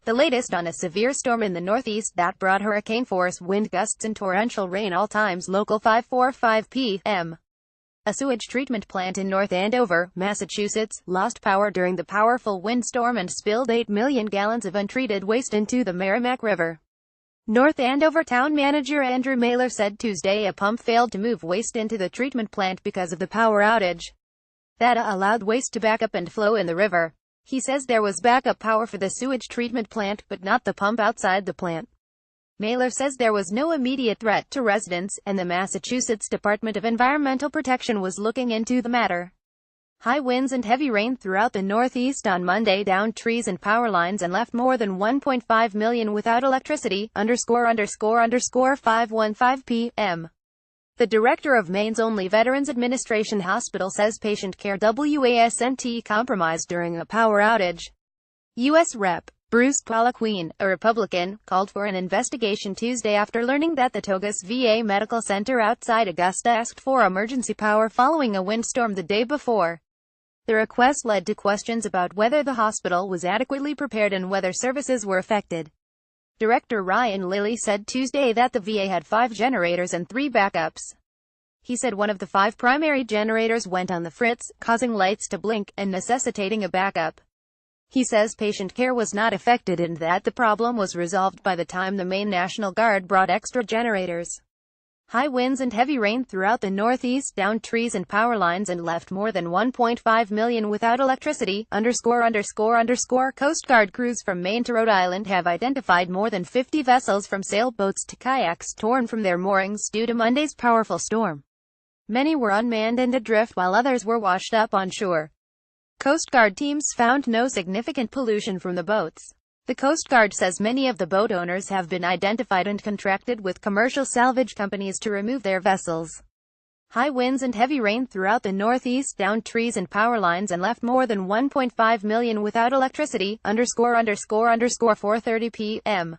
the latest on a severe storm in the Northeast that brought hurricane-force wind gusts and torrential rain. All times local 5:45 p.m. A sewage treatment plant in North Andover, Massachusetts, lost power during the powerful windstorm and spilled 8 million gallons of untreated waste into the Merrimack River. North Andover Town Manager Andrew Mailer said Tuesday a pump failed to move waste into the treatment plant because of the power outage that allowed waste to back up and flow in the river. He says there was backup power for the sewage treatment plant, but not the pump outside the plant. Mailer says there was no immediate threat to residents, and the Massachusetts Department of Environmental Protection was looking into the matter. High winds and heavy rain throughout the Northeast on Monday downed trees and power lines and left more than 1.5 million without electricity, _____ 5:15 p.m. The director of Maine's only Veterans Administration hospital says patient care wasn't compromised during a power outage. U.S. Rep. Bruce Poliquin, a Republican, called for an investigation Tuesday after learning that the Togus VA Medical Center outside Augusta asked for emergency power following a windstorm the day before. The request led to questions about whether the hospital was adequately prepared and whether services were affected. Director Ryan Lilly said Tuesday that the VA had 5 generators and 3 backups. He said one of the 5 primary generators went on the fritz, causing lights to blink and necessitating a backup. He says patient care was not affected and that the problem was resolved by the time the Maine National Guard brought extra generators. High winds and heavy rain throughout the Northeast downed trees and power lines and left more than 1.5 million without electricity, ____. Coast Guard crews from Maine to Rhode Island have identified more than 50 vessels from sailboats to kayaks torn from their moorings due to Monday's powerful storm. Many were unmanned and adrift while others were washed up on shore. Coast Guard teams found no significant pollution from the boats. The Coast Guard says many of the boat owners have been identified and contracted with commercial salvage companies to remove their vessels. High winds and heavy rain throughout the Northeast downed trees and power lines and left more than 1.5 million without electricity, ____. 4:30 p.m.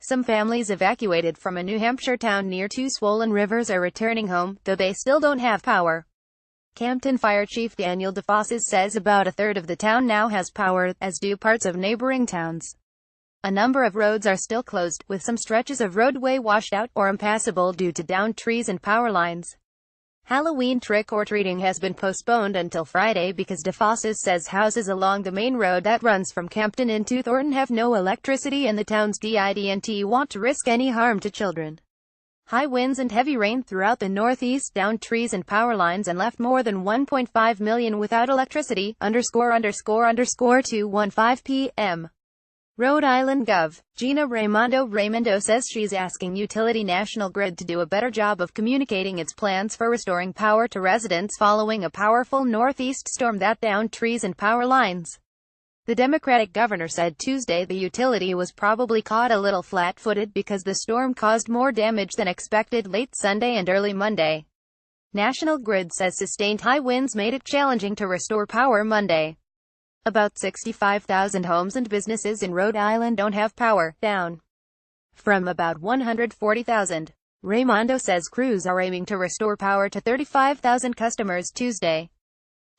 Some families evacuated from a New Hampshire town near 2 swollen rivers are returning home, though they still don't have power. Campton Fire Chief Daniel DeFosses says about a third of the town now has power, as do parts of neighboring towns. A number of roads are still closed, with some stretches of roadway washed out or impassable due to downed trees and power lines. Halloween trick-or-treating has been postponed until Friday because DeFosses says houses along the main road that runs from Campton into Thornton have no electricity and the town's didn't want to risk any harm to children. High winds and heavy rain throughout the Northeast downed trees and power lines and left more than 1.5 million without electricity, ____ 2:15 p.m. Rhode Island Gov. Gina Raimondo says she's asking utility National Grid to do a better job of communicating its plans for restoring power to residents following a powerful northeast storm that downed trees and power lines. The Democratic governor said Tuesday the utility was probably caught a little flat-footed because the storm caused more damage than expected late Sunday and early Monday. National Grid says sustained high winds made it challenging to restore power Monday. About 65,000 homes and businesses in Rhode Island don't have power, down from about 140,000. Raimondo says crews are aiming to restore power to 35,000 customers Tuesday.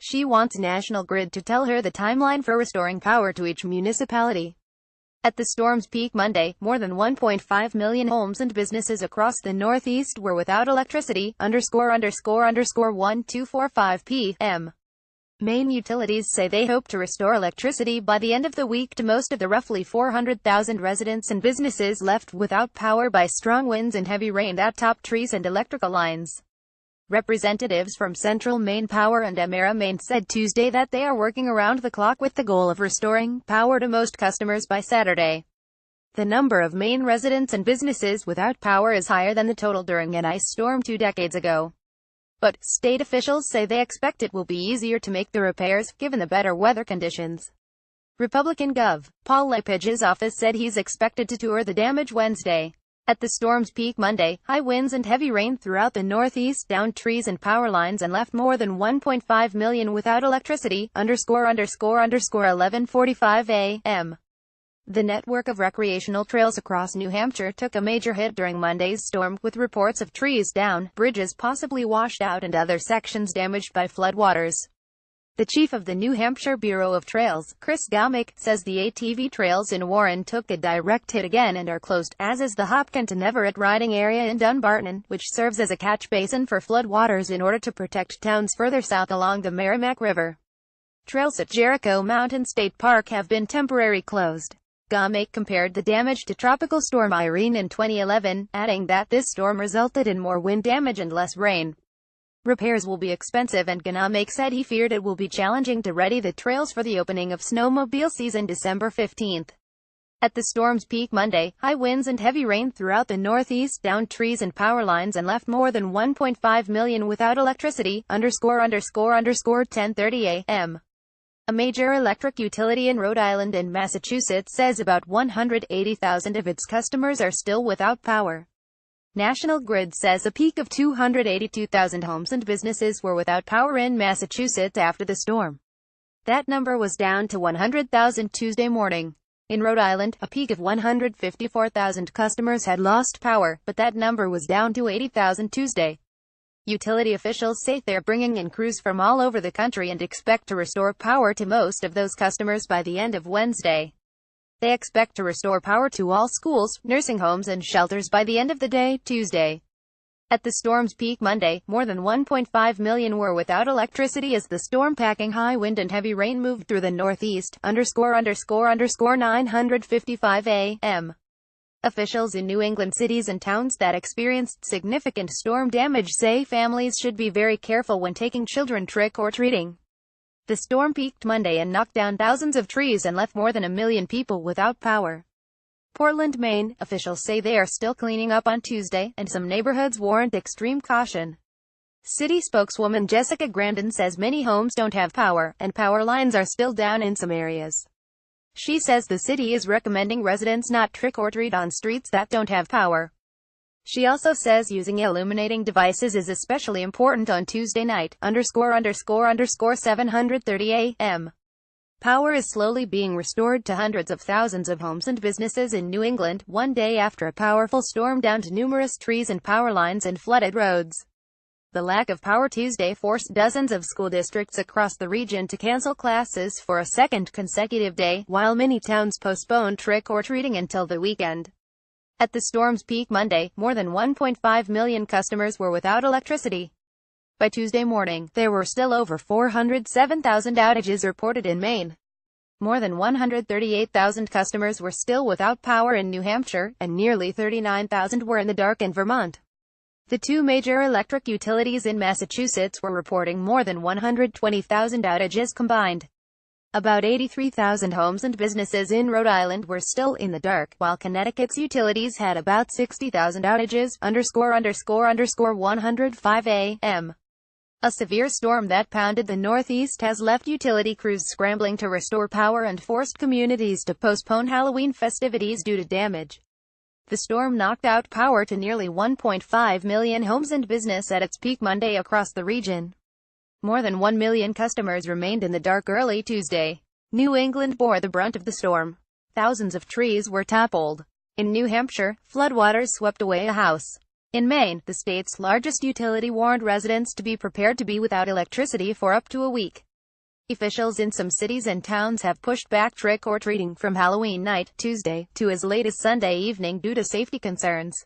She wants National Grid to tell her the timeline for restoring power to each municipality. At the storm's peak Monday, more than 1.5 million homes and businesses across the Northeast were without electricity, ____. 1:45 p.m. Maine utilities say they hope to restore electricity by the end of the week to most of the roughly 400,000 residents and businesses left without power by strong winds and heavy rain that topped trees and electrical lines. Representatives from Central Maine Power and Emera Maine said Tuesday that they are working around the clock with the goal of restoring power to most customers by Saturday. The number of Maine residents and businesses without power is higher than the total during an ice storm 2 decades ago. But state officials say they expect it will be easier to make the repairs, given the better weather conditions. Republican Gov. Paul LePage's office said he's expected to tour the damage Wednesday. At the storm's peak Monday, high winds and heavy rain throughout the Northeast downed trees and power lines and left more than 1.5 million without electricity, ___11:45 a.m. The network of recreational trails across New Hampshire took a major hit during Monday's storm, with reports of trees down, bridges possibly washed out and other sections damaged by floodwaters. The chief of the New Hampshire Bureau of Trails, Chris Gaumick, says the ATV trails in Warren took a direct hit again and are closed, as is the Hopkinton Everett riding area in Dunbarton, which serves as a catch basin for floodwaters in order to protect towns further south along the Merrimack River. Trails at Jericho Mountain State Park have been temporarily closed. Gaumick compared the damage to Tropical Storm Irene in 2011, adding that this storm resulted in more wind damage and less rain. Repairs will be expensive, and Gaumick said he feared it will be challenging to ready the trails for the opening of snowmobile season December 15th. At the storm's peak Monday, high winds and heavy rain throughout the Northeast downed trees and power lines and left more than 1.5 million without electricity, _ 10:30 a.m. A major electric utility in Rhode Island and Massachusetts says about 180,000 of its customers are still without power. National Grid says a peak of 282,000 homes and businesses were without power in Massachusetts after the storm. That number was down to 100,000 Tuesday morning. In Rhode Island, a peak of 154,000 customers had lost power, but that number was down to 80,000 Tuesday. Utility officials say they're bringing in crews from all over the country and expect to restore power to most of those customers by the end of Wednesday. They expect to restore power to all schools, nursing homes and shelters by the end of the day, Tuesday. At the storm's peak Monday, more than 1.5 million were without electricity as the storm, packing high wind and heavy rain, moved through the Northeast, _ 9:55 a.m. Officials in New England cities and towns that experienced significant storm damage say families should be very careful when taking children trick-or-treating. The storm peaked Monday and knocked down thousands of trees and left more than 1 million people without power. Portland, Maine, officials say they are still cleaning up on Tuesday, and some neighborhoods warrant extreme caution. City spokeswoman Jessica Grandin says many homes don't have power, and power lines are still down in some areas. She says the city is recommending residents not trick-or-treat on streets that don't have power. She also says using illuminating devices is especially important on Tuesday night, _ 7:30 a.m. Power is slowly being restored to hundreds of thousands of homes and businesses in New England, one day after a powerful storm downed numerous trees and power lines and flooded roads. The lack of power Tuesday forced dozens of school districts across the region to cancel classes for a second consecutive day, while many towns postponed trick-or-treating until the weekend. At the storm's peak Monday, more than 1.5 million customers were without electricity. By Tuesday morning, there were still over 407,000 outages reported in Maine. More than 138,000 customers were still without power in New Hampshire, and nearly 39,000 were in the dark in Vermont. The two major electric utilities in Massachusetts were reporting more than 120,000 outages combined. About 83,000 homes and businesses in Rhode Island were still in the dark, while Connecticut's utilities had about 60,000 outages, _ 105 a.m. A severe storm that pounded the Northeast has left utility crews scrambling to restore power and forced communities to postpone Halloween festivities due to damage. The storm knocked out power to nearly 1.5 million homes and business at its peak Monday across the region. More than 1 million customers remained in the dark early Tuesday. New England bore the brunt of the storm. Thousands of trees were toppled. In New Hampshire, floodwaters swept away a house. In Maine, the state's largest utility warned residents to be prepared to be without electricity for up to a week. Officials in some cities and towns have pushed back trick-or-treating from Halloween night, Tuesday, to as late as Sunday evening due to safety concerns.